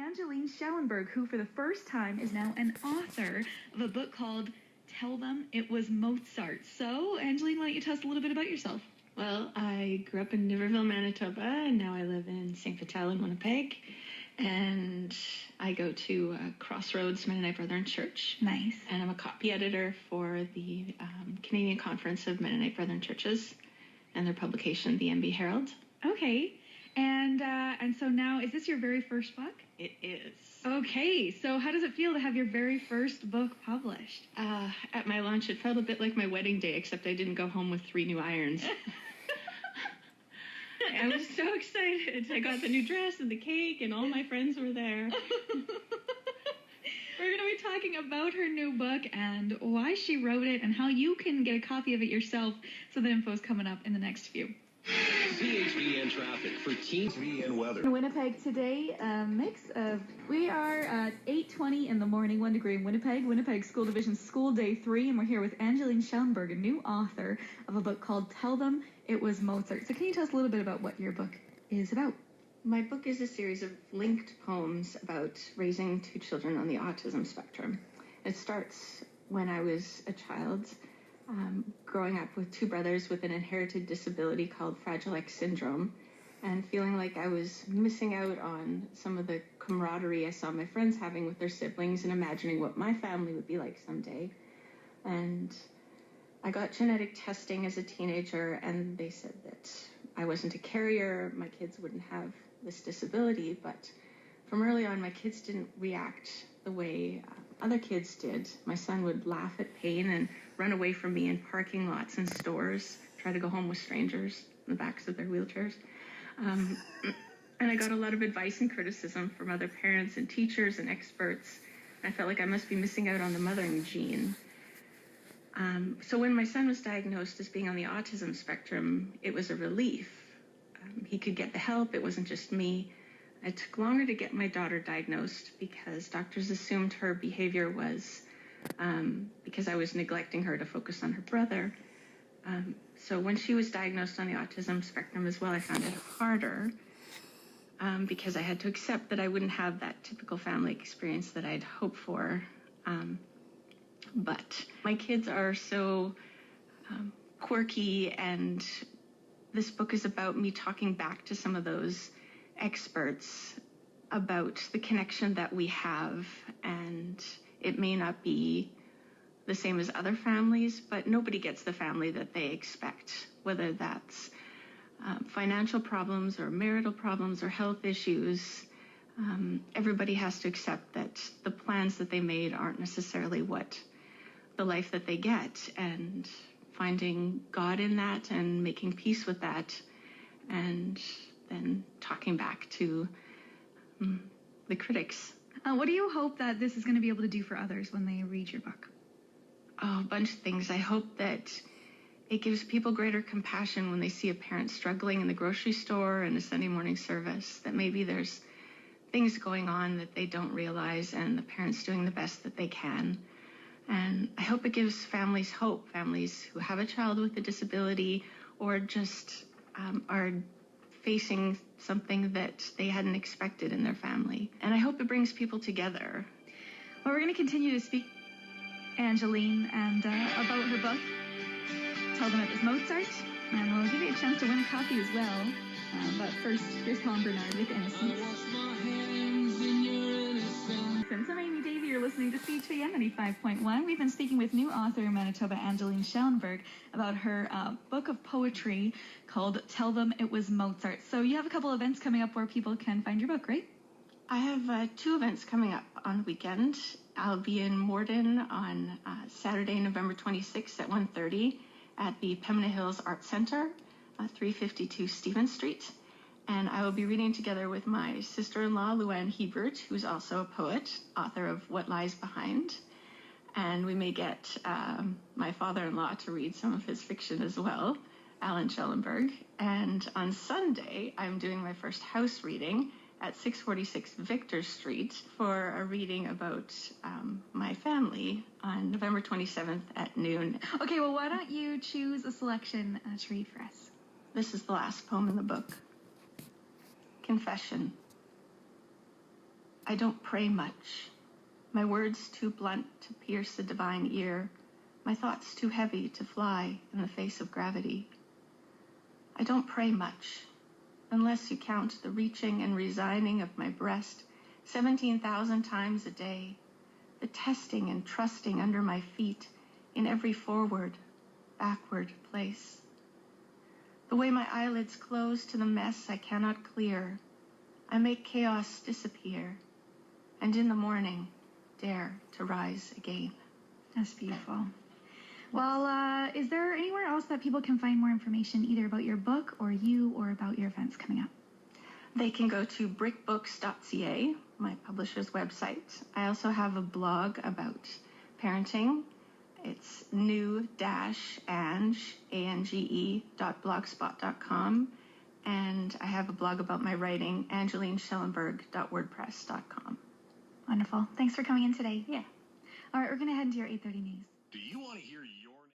Angeline Schellenberg, who for the first time is now an author of a book called Tell Them It Was Mozart. So, Angeline, why don't you tell us a little bit about yourself? Well, I grew up in Niverville, Manitoba, and now I live in St. Vital in Winnipeg. And I go to Crossroads Mennonite Brethren Church. Nice. And I'm a copy editor for the Canadian Conference of Mennonite Brethren Churches and their publication, the MB Herald. Okay. And so now, is this your very first book? It is. Okay, so how does it feel to have your very first book published? At my launch, it felt a bit like my wedding day, except I didn't go home with 3 new irons. I was so excited. I got the new dress and the cake, and all my friends were there. We're going to be talking about her new book and why she wrote it and how you can get a copy of it yourself. So the info's coming up in the next few. CHVN traffic for CHVN weather. In Winnipeg today, a mix of, we are at 8:20 in the morning, 1 degree in Winnipeg School Division School Day 3, and we're here with Angeline Schellenberg, a new author of a book called Tell Them It Was Mozart. So can you tell us a little bit about what your book is about? My book is a series of linked poems about raising 2 children on the autism spectrum. It starts when I was a child, growing up with 2 brothers with an inherited disability called Fragile X syndrome, and feeling like I was missing out on some of the camaraderie I saw my friends having with their siblings and imagining what my family would be like someday. And I got genetic testing as a teenager, and they said that I wasn't a carrier, my kids wouldn't have this disability, but from early on, my kids didn't react the way other kids did. My son would laugh at pain and run away from me in parking lots and stores, try to go home with strangers in the backs of their wheelchairs. And I got a lot of advice and criticism from other parents and teachers and experts. I felt like I must be missing out on the mothering gene. So when my son was diagnosed as being on the autism spectrum, it was a relief. He could get the help. It wasn't just me. It took longer to get my daughter diagnosed because doctors assumed her behavior was because I was neglecting her to focus on her brother. So when she was diagnosed on the autism spectrum as well, I found it harder because I had to accept that I wouldn't have that typical family experience that I'd hoped for. But my kids are so quirky, and this book is about me talking back to some of those experts about the connection that we have, and it may not be the same as other families, but nobody gets the family that they expect, whether that's financial problems or marital problems or health issues. Everybody has to accept that the plans that they made aren't necessarily what the life that they get, and finding God in that and making peace with that, and then talking back to the critics. What do you hope that this is going to be able to do for others when they read your book? Oh, a bunch of things. I hope that it gives people greater compassion when they see a parent struggling in the grocery store and a Sunday morning service, that maybe there's things going on that they don't realize, and the parent's doing the best that they can. And I hope it gives families hope, families who have a child with a disability or just are facing something that they hadn't expected in their family. And I hope it brings people together. Well, we're going to continue to speak, Angeline, and about her book, Tell Them It Was Mozart, and we'll give you a chance to win a copy as well. But first, here's Tom Bernard with Innocence. I'm Amy Davey. You're listening to CHVN 95.1. We've been speaking with new author in Manitoba, Angeline Schellenberg, about her book of poetry called Tell Them It Was Mozart. So you have a couple events coming up where people can find your book, right? I have 2 events coming up on the weekend. I'll be in Morden on Saturday, November 26th at 1:30 at the Pembina Hills Arts Centre, 352 Stephen Street. And I will be reading together with my sister-in-law, Luann Hebert, who's also a poet, author of What Lies Behind. And we may get my father-in-law to read some of his fiction as well, Alan Schellenberg. And on Sunday, I'm doing my first house reading at 646 Victor Street for a reading about my family on November 27th at noon. Okay, well, why don't you choose a selection to read for us? This is the last poem in the book. Confession. I don't pray much. My words too blunt to pierce the divine ear. My thoughts too heavy to fly in the face of gravity. I don't pray much, unless you count the reaching and resigning of my breast 17,000 times a day, the testing and trusting under my feet in every forward, backward place. The way my eyelids close to the mess I cannot clear, I make chaos disappear, and in the morning, dare to rise again. That's beautiful. Well, is there anywhere else that people can find more information, either about your book or you, or about your events coming up? They can go to brickbooks.ca, my publisher's website. I also have a blog about parenting. It's new-ange.blogspot.com. And I have a blog about my writing, angelineschellenberg.wordpress.com. Wonderful. Thanks for coming in today. Yeah. All right, we're going to head into your 8:30 news. Do you want to hear